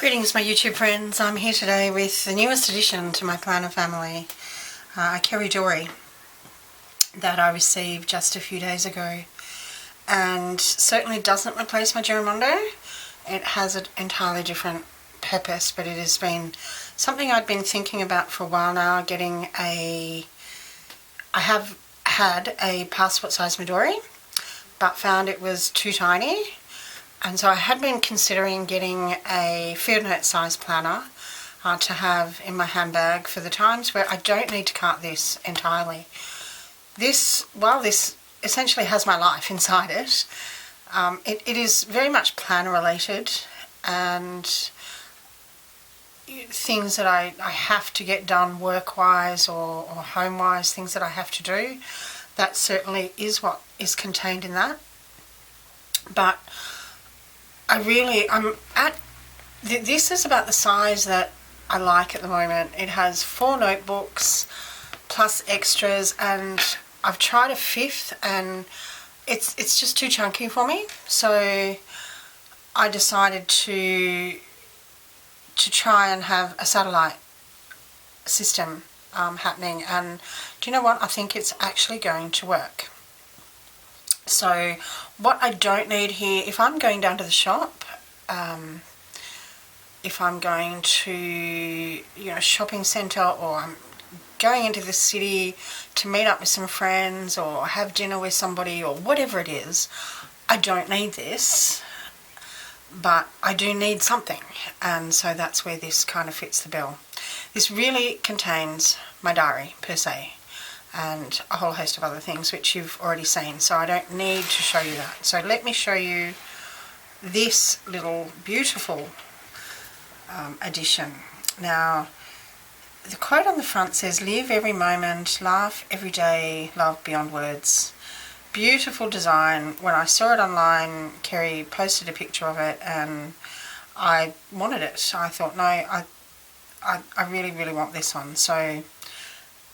Greetings my YouTube friends, I'm here today with the newest addition to my planner family, a Kerridori that I received just a few days ago, and certainly doesn't replace my Giramondo. It has an entirely different purpose, but it has been something I'd been thinking about for a while now, I have had a passport size Midori, but found it was too tiny. And so I had been considering getting a field note size planner to have in my handbag for the times where I don't need to cut this entirely. This essentially has my life inside it, it is very much planner related, and things that I have to get done work-wise or home-wise, things that I have to do, that certainly is what is contained in that. But this is about the size that I like at the moment. It has 4 notebooks plus extras, and I've tried a 5th and it's just too chunky for me. So I decided to try and have a satellite system happening, and do you know what? I think it's actually going to work. So what I don't need here, if I'm going down to the shop, if I'm going to shopping centre, or I'm going into the city to meet up with some friends or have dinner with somebody or whatever it is, I don't need this, but I do need something, and so that's where this kind of fits the bill. This really contains my diary per se, and a whole host of other things which you've already seen, so I don't need to show you that. So let me show you this little beautiful addition. Now, the quote on the front says, "Live every moment, laugh every day, love beyond words." Beautiful design. When I saw it online, Kerry posted a picture of it and I wanted it. I thought, no, I really want this one. So,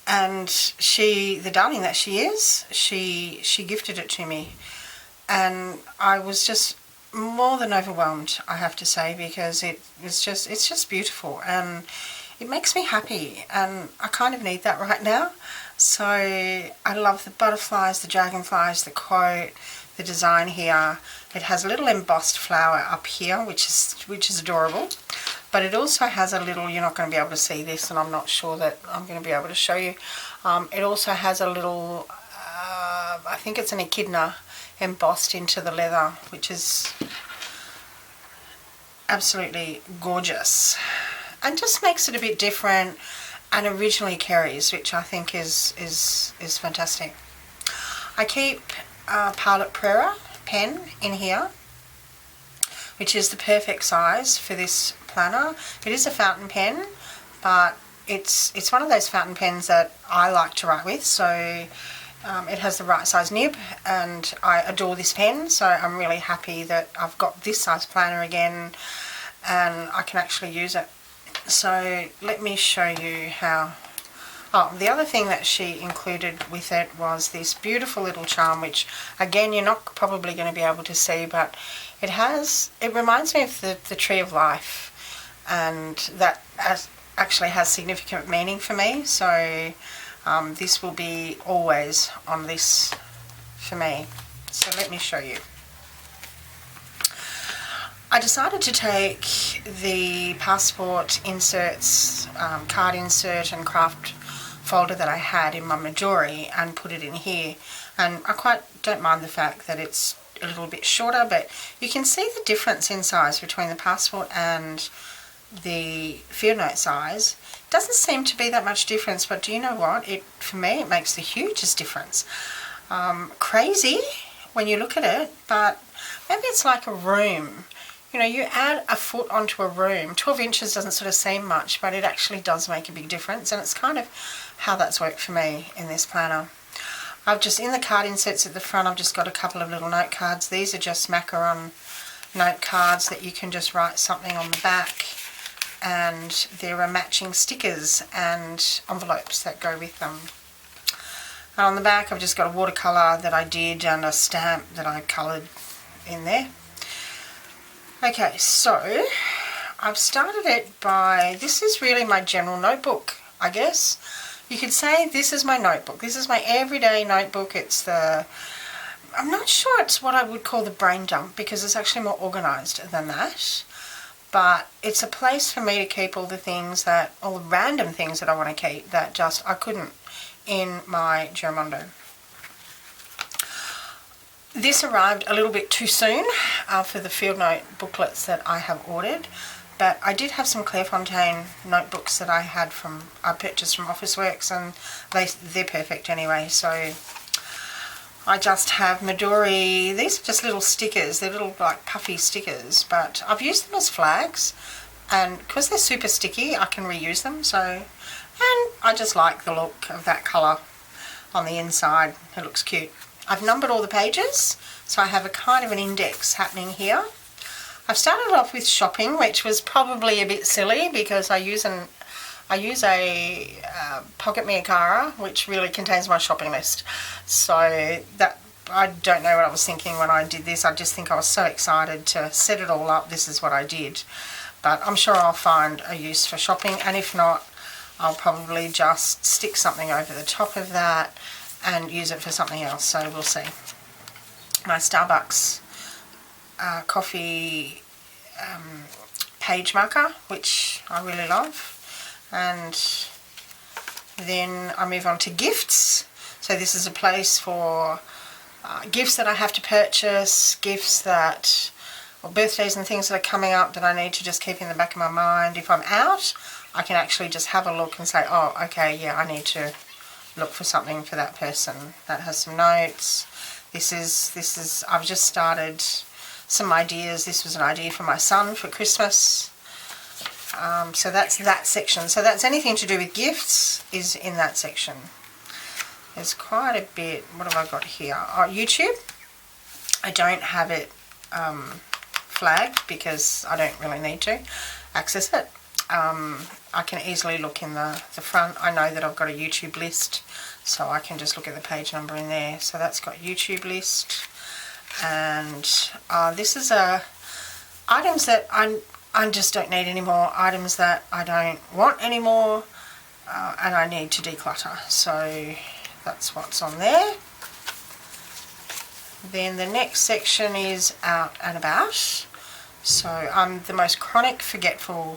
and the darling that she is, she gifted it to me, and I was just more than overwhelmed, I have to say, because it's just beautiful and it makes me happy, and I kind of need that right now. So I love the butterflies, the dragonflies, the quote, the design here. It has a little embossed flower up here, which is adorable. But it also has a little, you're not going to be able to see this, and I'm not sure that I'm going to be able to show you. It also has a little, I think it's an echidna embossed into the leather, which is absolutely gorgeous. And just makes it a bit different and originally Kerry's, which I think is fantastic. I keep Prera Pen in here, which is the perfect size for this planner. It is a fountain pen, but it's one of those fountain pens that I like to write with, so it has the right size nib, and I adore this pen, so I'm really happy that I've got this size planner again and I can actually use it. So let me show you how. Oh, the other thing that she included with it was this beautiful little charm, which again you're not probably going to be able to see, but it reminds me of the Tree of Life, and that actually has significant meaning for me. So this will be always on this for me. So let me show you. I decided to take the passport inserts, card insert and craft folder that I had in my Midori and put it in here, and I quite don't mind the fact that it's a little bit shorter, but you can see the difference in size between the passport and the field note size. Doesn't seem to be that much difference, but do you know what? For me it makes the hugest difference. Crazy when you look at it, but maybe it's like a room. You add a foot onto a room. 12 inches doesn't sort of seem much, but it actually does make a big difference, and it's kind of how that's worked for me in this planner. I've just, in the card inserts at the front, I've just got a couple of little note cards. These are just macaron note cards that you can just write something on the back, and there are matching stickers and envelopes that go with them. And on the back I've just got a watercolour that I did and a stamp that I coloured in there. Okay, so I've started it by, this is really my general notebook, I guess. You could say this is my notebook. This is my everyday notebook. It's the, I'm not sure it's what I would call the brain dump because it's actually more organised than that. But it's a place for me to keep all the things that, all the random things that I want to keep that just I couldn't in my Giramondo. This arrived a little bit too soon for the field note booklets that I have ordered, but I did have some Clairefontaine notebooks that I purchased from Officeworks, and they're perfect anyway. So I just have Midori. These are just little stickers. They're little like puffy stickers, but I've used them as flags, and because they're super sticky, I can reuse them. So, and I just like the look of that colour on the inside. It looks cute. I've numbered all the pages, so I have a kind of an index happening here. I've started off with shopping, which was probably a bit silly because I use a Pocket Miyakara, which really contains my shopping list. So that, I don't know what I was thinking when I did this. I just think I was so excited to set it all up. This is what I did. But I'm sure I'll find a use for shopping, and if not, I'll probably just stick something over the top of that and use it for something else, so we'll see. My Starbucks coffee page marker, which I really love. And then I move on to gifts. So this is a place for gifts that I have to purchase, gifts that, or birthdays and things that are coming up that I need to just keep in the back of my mind. If I'm out, I can actually just have a look and say, oh, okay, yeah, I need to look for something for that person. That has some notes. This is I've just started some ideas. This was an idea for my son for Christmas. So that's that section. So that's anything to do with gifts is in that section. There's quite a bit. What have I got here? Oh, YouTube. I don't have it flagged because I don't really need to access it. I can easily look in the front. I know that I've got a YouTube list, so I can just look at the page number in there. So that's got YouTube list. And this is items that I just don't need anymore, items that I don't want anymore, and I need to declutter. So that's what's on there. Then the next section is out and about. So I'm the most chronic person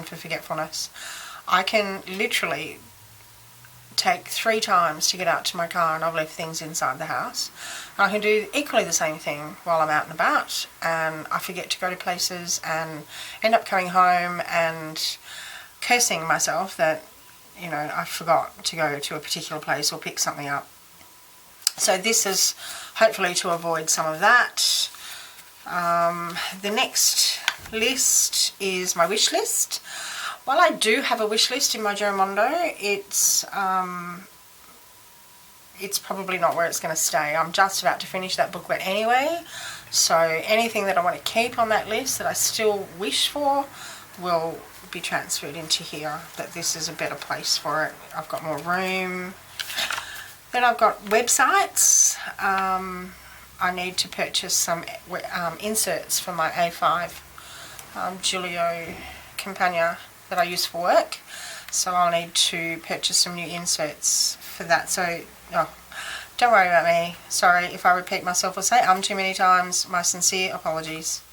for forgetfulness. I can literally take 3 times to get out to my car and I've left things inside the house. And I can do equally the same thing while I'm out and about, and I forget to go to places and end up coming home and cursing myself that, you know, I forgot to go to a particular place or pick something up. So this is hopefully to avoid some of that. The next list is my wish list. While I do have a wish list in my Giramondo, it's probably not where it's going to stay. I'm just about to finish that booklet anyway, so anything that I want to keep on that list that I still wish for will be transferred into here, that this is a better place for it. I've got more room. Then I've got websites. I need to purchase some inserts for my A5 Giulio Campagna that I use for work, so I'll need to purchase some new inserts for that. So don't worry about me. Sorry if I repeat myself or say too many times. My sincere apologies.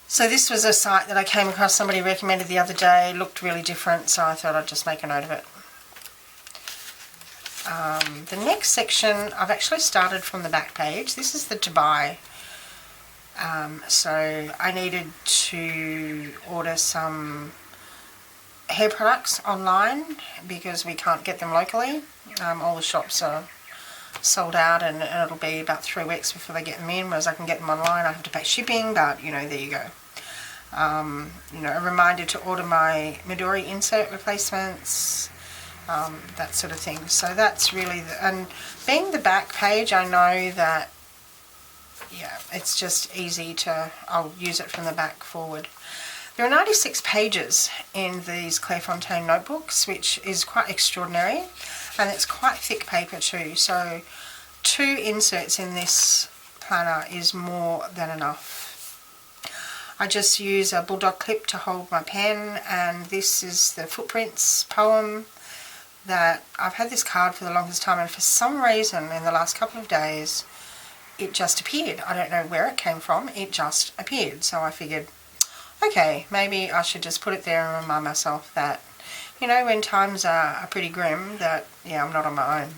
So this was a site that I came across, somebody recommended the other day. It looked really different, so I thought I'd just make a note of it. The next section, I've actually started from the back page. This is the to buy. So I needed to order some hair products online because we can't get them locally. All the shops are sold out, and it'll be about 3 weeks before they get them in, whereas I can get them online. I have to pay shipping, but you know, there you go. You know, a reminder to order my Midori insert replacements, that sort of thing. So that's really, and being the back page, I know that, yeah, it's just easy to, I'll use it from the back forward. There are 96 pages in these Clairefontaine notebooks, which is quite extraordinary, and it's quite thick paper too, so 2 inserts in this planner is more than enough. I just use a bulldog clip to hold my pen, and this is the Footprints poem that I've had this card for the longest time, and for some reason in the last couple of days it just appeared. I don't know where it came from, it just appeared. So I figured, okay, maybe I should just put it there and remind myself that, you know, when times are pretty grim, that, yeah, I'm not on my own.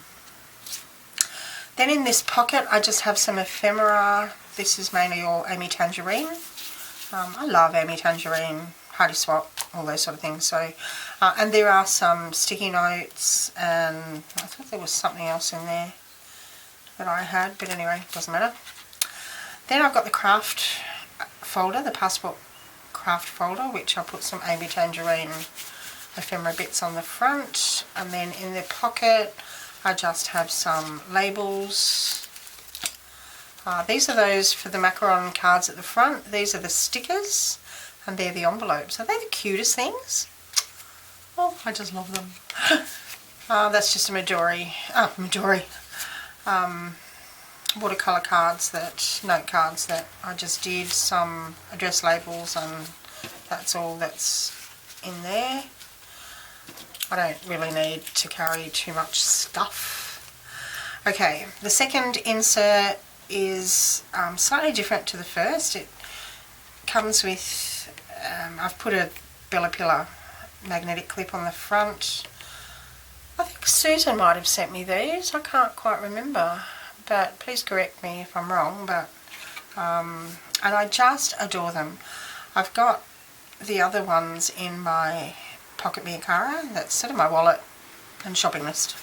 Then in this pocket I just have some ephemera. This is mainly all Amy Tangerine. I love Amy Tangerine, Hardy Swap, all those sort of things. So, and there are some sticky notes, and I thought there was something else in there that I had, but anyway, doesn't matter. Then I've got the craft folder, the passport craft folder, which I'll put some Amy Tangerine ephemera bits on the front, and then in the pocket I just have some labels. These are those for the macaron cards at the front. These are the stickers, and they're the envelopes. Are they the cutest things? Oh, I just love them. That's just a Midori watercolour cards, note cards that I just did, some address labels, and that's all that's in there. I don't really need to carry too much stuff. Okay, the second insert is slightly different to the first. It comes with, I've put a Bella Pillar magnetic clip on the front. I think Susan might have sent me these, I can't quite remember, but please correct me if I'm wrong. But and I just adore them. I've got the other ones in my Pocket Miyakara, that's sort of my wallet and shopping list.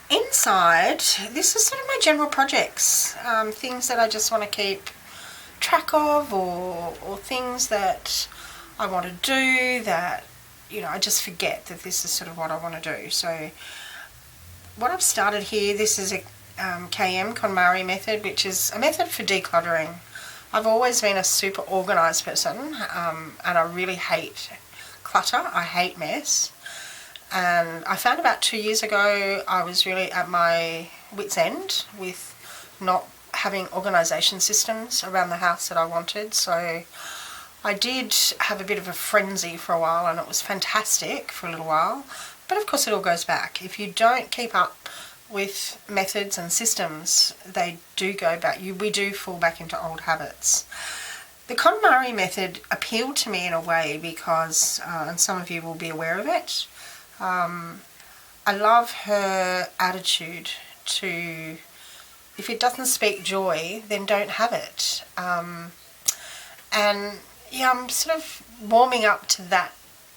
Inside, this is sort of my general projects, things that I just want to keep track of, or things that I want to do that, you know, I just forget that this is sort of what I want to do. So what I've started here, this is a Konmari method, which is a method for decluttering. I've always been a super organised person, and I really hate clutter, I hate mess. And I found about 2 years ago I was really at my wit's end with not having organisation systems around the house that I wanted. So I did have a bit of a frenzy for a while, and it was fantastic for a little while. But of course it all goes back. If you don't keep up with methods and systems, they do go back. We do fall back into old habits. The Konmari method appealed to me in a way because, and some of you will be aware of it, I love her attitude to, if it doesn't speak joy, then don't have it. And yeah, I'm sort of warming up to that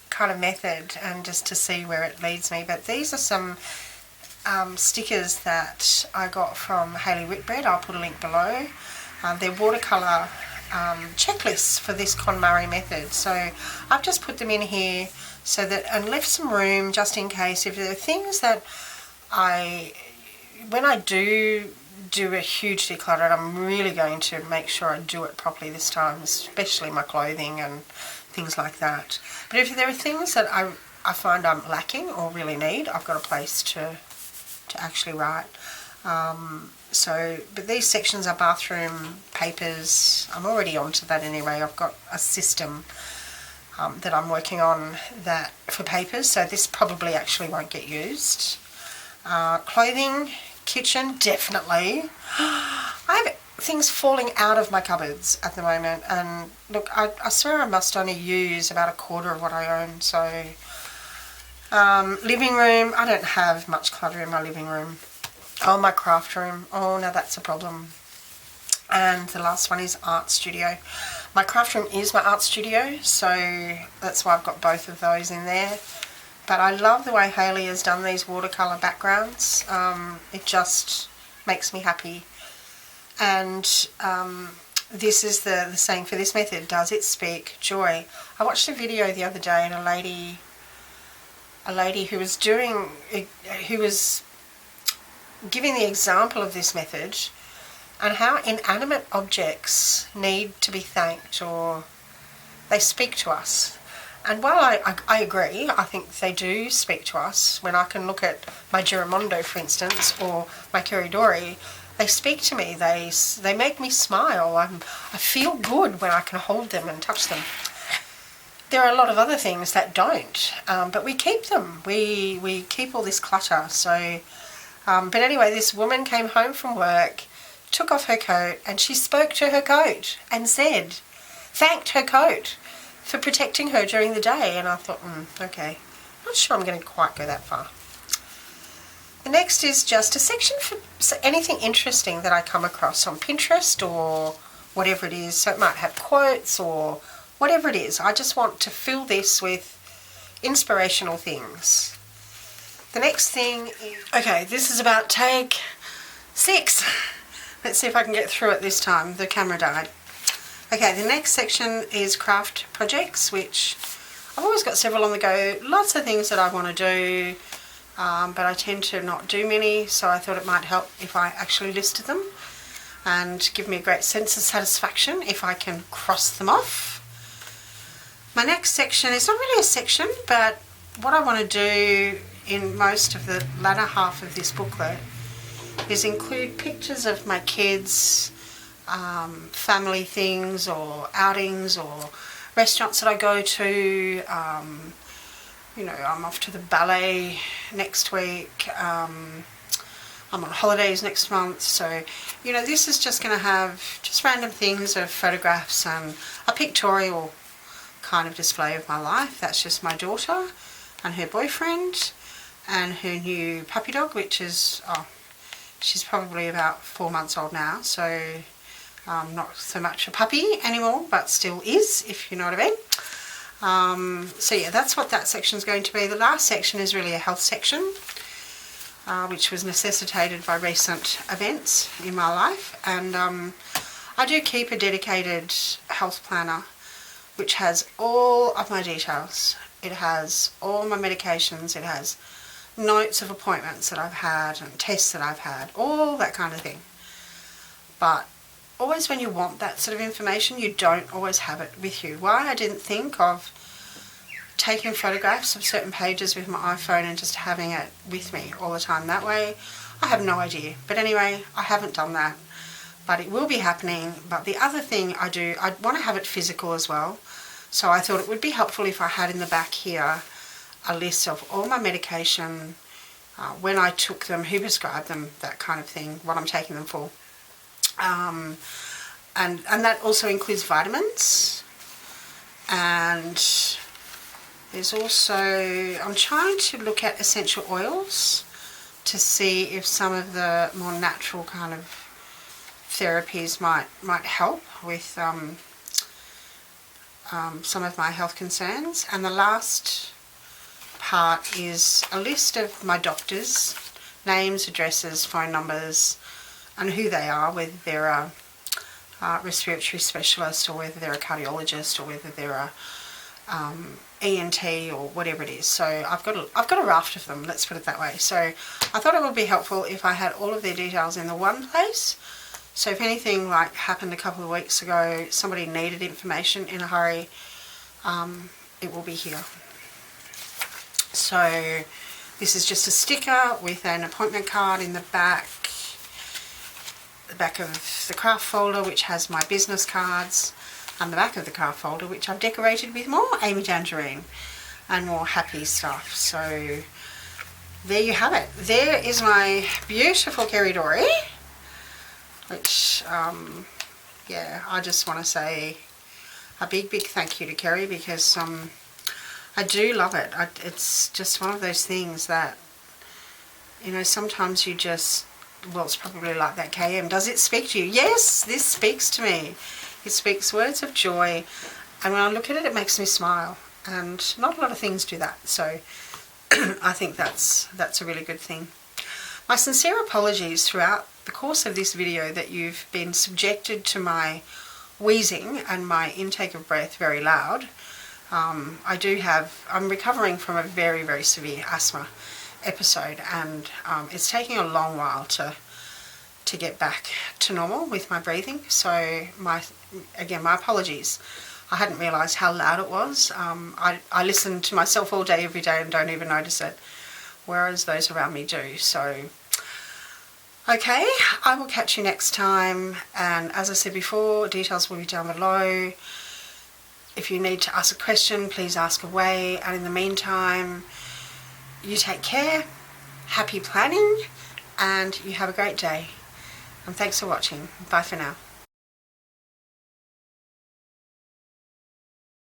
kind of method, and just to see where it leads me. But these are some stickers that I got from Hailey Whitbread. I'll put a link below. They're watercolour checklists for this Konmari method. So I've just put them in here so that, and left some room just in case if there are things that when I do a huge declutter, I'm really going to make sure I do it properly this time, especially my clothing and things like that. But if there are things that I find I'm lacking or really need, I've got a place to actually write. But these sections are bathroom papers. I'm already onto that anyway. I've got a system that I'm working on that for papers, so this probably actually won't get used. Clothing, kitchen, definitely. I have things falling out of my cupboards at the moment, and look, I swear I must only use about a quarter of what I own. So living room, I don't have much clutter in my living room. Oh, my craft room, oh no, that's a problem. And the last one is art studio. My craft room is my art studio, so that's why I've got both of those in there. But I love the way Hailey has done these watercolour backgrounds. It just makes me happy. And this is the saying for this method, does it speak joy? I watched a video the other day, and a lady who was giving the example of this method and how inanimate objects need to be thanked, or they speak to us. And while I agree, I think they do speak to us. When I can look at my Giramondo, for instance, or my Kerridori, They speak to me. They make me smile. I feel good when I can hold them and touch them. There are a lot of other things that don't, but we keep them. We keep all this clutter. So, but anyway, this woman came home from work, took off her coat, and she spoke to her coat and thanked her coat for protecting her during the day. And I thought, okay, not sure I'm going to quite go that far. The next is just a section for anything interesting that I come across on Pinterest or whatever it is. So it might have quotes or whatever it is. I just want to fill this with inspirational things. The next thing is, okay, this is about take 6. Let's see if I can get through it this time. The camera died. Okay, the next section is craft projects, which I've always got several on the go. Lots of things that I want to do, but I tend to not do many, so I thought it might help if I actually listed them and give me a great sense of satisfaction if I can cross them off. My next section is not really a section, but what I want to do in most of the latter half of this booklet is include pictures of my kids, family things or outings or restaurants that I go to. I'm off to the ballet next week. I'm on holidays next month. So, this is just going to have just random things of photographs and a pictorial kind of display of my life. That's just my daughter and her boyfriend and her new puppy dog, which is, she's probably about 4 months old now, so not so much a puppy anymore, but still is, if you know what I mean. So yeah, that's what that section is going to be. The last section is really a health section, which was necessitated by recent events in my life, and I do keep a dedicated health planner which has all of my details. It has all my medications, it has notes of appointments that I've had and tests that I've had, all that kind of thing. But always when you want that sort of information, you don't always have it with you. Why I didn't think of taking photographs of certain pages with my iPhone and just having it with me all the time that way, I have no idea. But anyway, I haven't done that. But it will be happening. But the other thing I want to have it physical as well. So I thought it would be helpful if I had in the back here a list of all my medication, when I took them, who prescribed them, that kind of thing, what I'm taking them for. And that also includes vitamins. And there's also, I'm trying to look at essential oils to see if some of the more natural kind of therapies might help with some of my health concerns. And the last part is a list of my doctors, names, addresses, phone numbers, and who they are, whether they're a respiratory specialist or whether they're a cardiologist or whether they're a ENT or whatever it is. So I've got a raft of them, let's put it that way. So I thought it would be helpful if I had all of their details in the one place. So if anything like happened a couple of weeks ago, somebody needed information in a hurry, it will be here. So this is just a sticker with an appointment card in the back of the craft folder, which has my business cards, and the back of the craft folder, which I've decorated with more Amy Tangerine and more happy stuff. So there you have it. There is my beautiful Kerridori, which, I just want to say a big thank you to Kerry, because I do love it. It's just one of those things that, sometimes you just, well, it's probably like that KM. Does it speak to you? Yes, this speaks to me. It speaks words of joy, and when I look at it, it makes me smile, and not a lot of things do that, so I think that's a really good thing. My sincere apologies throughout the course of this video that you've been subjected to my wheezing and my intake of breath very loud. I'm recovering from a very, very severe asthma episode, and it's taking a long while to get back to normal with my breathing. So my apologies. I hadn't realised how loud it was. I listen to myself all day, every day, and don't even notice it, whereas those around me do. So Okay, I will catch you next time, and as I said before, details will be down below. If you need to ask a question, please ask away, and in the meantime, you take care, happy planning, and you have a great day. And thanks for watching. Bye for now.